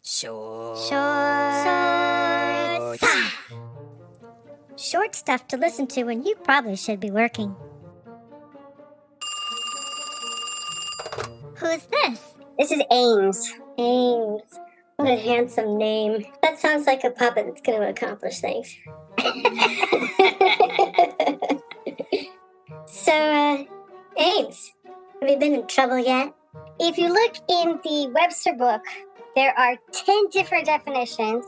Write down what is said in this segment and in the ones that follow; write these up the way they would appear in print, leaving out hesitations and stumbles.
Shorts. Short stuff to listen to when you probably should be working. Who's this? This is Ames. Ames. What a handsome name. That sounds like a puppet that's going to accomplish things. So, Ames, have you been in trouble yet? If you look in the Webster book, there are 10 different definitions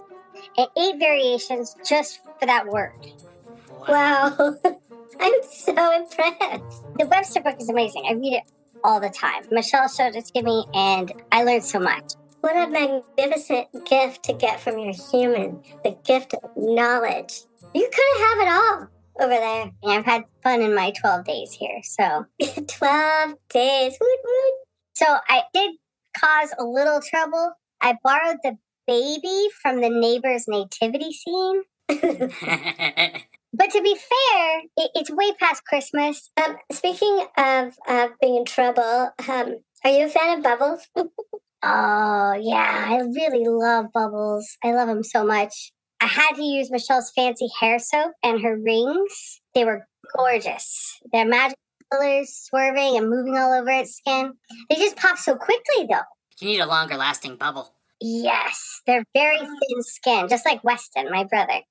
and 8 variations just for that word. Wow. I'm so impressed. The Webster book is amazing. I read it all the time. Michelle showed it to me, and I learned so much. What a magnificent gift to get from your human. The gift of knowledge. You kind of have it all over there. And I've had fun in my 12 days here, so. 12 days. Woot, woot. So I did cause a little trouble. I borrowed the baby from the neighbor's nativity scene. But to be fair, it's way past Christmas. Speaking of being in trouble, are you a fan of Bubbles? Oh, yeah, I really love Bubbles. I love them so much. I had to use Michelle's fancy hair soap and her rings. They were gorgeous. Their magic colors swerving and moving all over its skin. They just pop so quickly, though. You need a longer lasting bubble. Yes, they're very thin skin, just like Weston, my brother.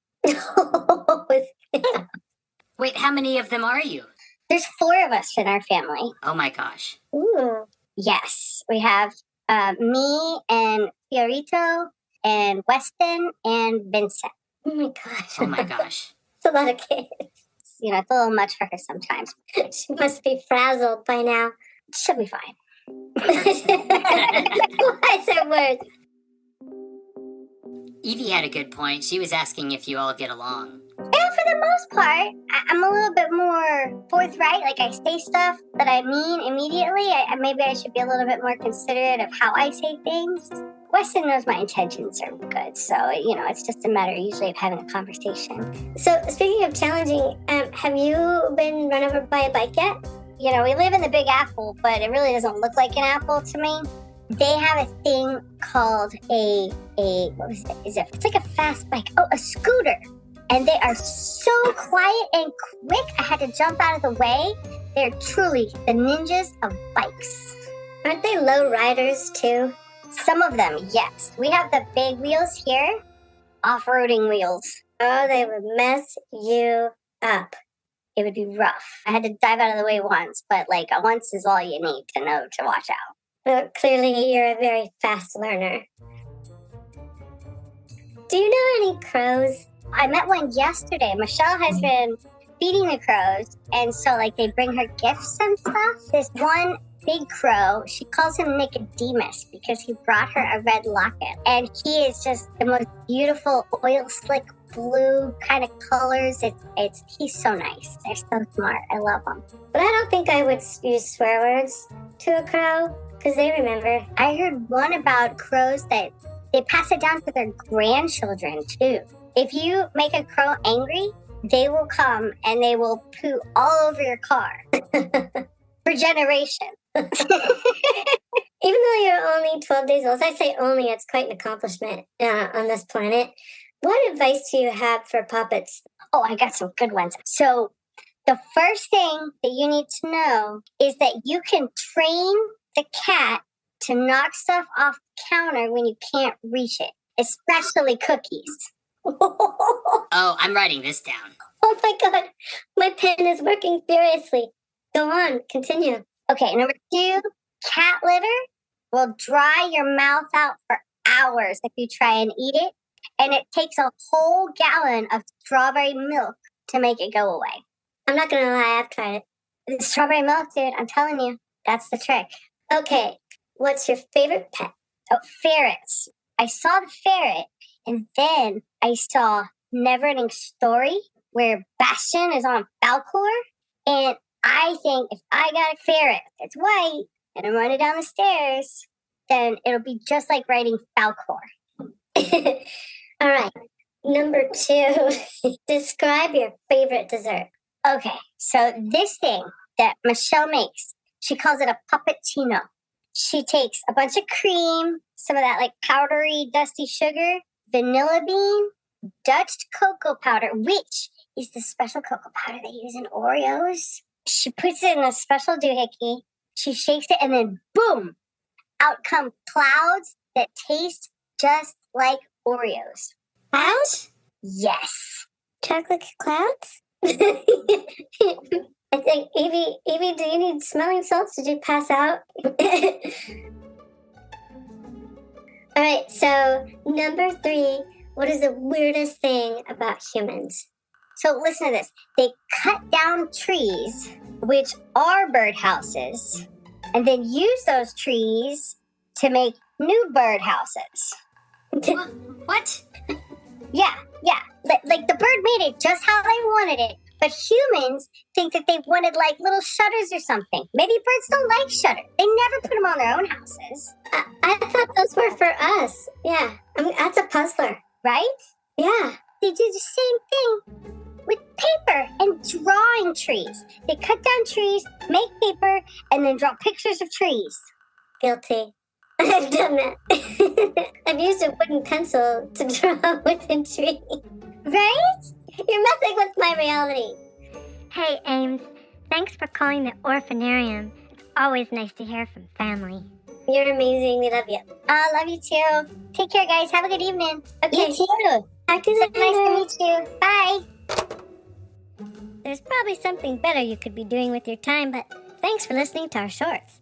Wait, how many of them are you? There's 4 of us in our family. Oh my gosh. Ooh. Yes, we have me and Fiorito and Weston and Vincent. Oh my gosh. Oh my gosh. It's a lot of kids. You know, it's a little much for her sometimes. She must be frazzled by now. She'll be fine. Why is that word? Evie had a good point. She was asking if you all get along. Yeah, for the most part, I'm a little bit more forthright. Like, I say stuff that I mean immediately. Maybe I should be a little bit more considerate of how I say things. Weston knows my intentions are good, so, you know, it's just a matter usually of having a conversation. So, speaking of challenging, have you been run over by a bike yet? You know, we live in the Big Apple, but it really doesn't look like an apple to me. They have a thing called what was it? It's like a fast bike. Oh, a scooter. And they are so quiet and quick. I had to jump out of the way. They're truly the ninjas of bikes. Aren't they low riders too? Some of them, yes. We have the big wheels here, off-roading wheels. Oh, they would mess you up. It would be rough. I had to dive out of the way once, but like once is all you need to know to watch out. Well, clearly you're a very fast learner. Do you know any crows? I met one yesterday. Michelle has been feeding the crows, and so like they bring her gifts and stuff. This one big crow, she calls him Nicodemus because he brought her a red locket, and he is just the most beautiful oil slick blue kind of colors. He's so nice. They're so smart. I love them. But I don't think I would use swear words to a crow because they remember. I heard one about crows that they pass it down to their grandchildren too. If you make a crow angry, they will come and they will poo all over your car for generations. Even though you're only 12 days old, as I say only, it's quite an accomplishment on this planet. What advice do you have for puppets? Oh, I got some good ones. So the first thing that you need to know is that you can train the cat to knock stuff off the counter when you can't reach it, especially cookies. Oh, I'm writing this down. Oh my God, my pen is working furiously. Go on, continue. Okay, number 2, cat litter will dry your mouth out for hours if you try and eat it. And it takes a whole gallon of strawberry milk to make it go away. I'm not going to lie, I've tried it. Strawberry milk, dude, I'm telling you, that's the trick. Okay, what's your favorite pet? Oh, ferrets. I saw the ferret, and then I saw Neverending Story, where Bastion is on Falcor. And I think if I got a ferret that's white and I'm running down the stairs, then it'll be just like riding Falcor. All right. Number 2, describe your favorite dessert. Okay, so this thing that Michelle makes, she calls it a puppettino. She takes a bunch of cream, some of that like powdery, dusty sugar, vanilla bean, Dutch cocoa powder, which is the special cocoa powder they use in Oreos. She puts it in a special doohickey. She shakes it, and then boom, out come clouds that taste just like Oreos. Clouds? Yes. Chocolate clouds? I think, Evie, do you need smelling salts? Did you pass out? All right, so number 3, what is the weirdest thing about humans? So listen to this. They cut down trees, which are birdhouses, and then use those trees to make new birdhouses. What? Yeah. Like the bird made it just how they wanted it. But humans think that they wanted like little shutters or something. Maybe birds don't like shutters. They never put them on their own houses. I thought those were for us. Yeah, I mean, that's a puzzler. Right? Yeah. They do the same thing with paper and drawing trees. They cut down trees, make paper, and then draw pictures of trees. Guilty. I've done that. I've used a wooden pencil to draw a wooden tree. Right? You're messing with my reality. Hey, Ames. Thanks for calling the orphanarium. It's always nice to hear from family. You're amazing. We love you. I love you too. Take care, guys. Have a good evening. Okay. You too. Talk to you So later. nice to meet you. Bye. There's probably something better you could be doing with your time, but thanks for listening to our shorts.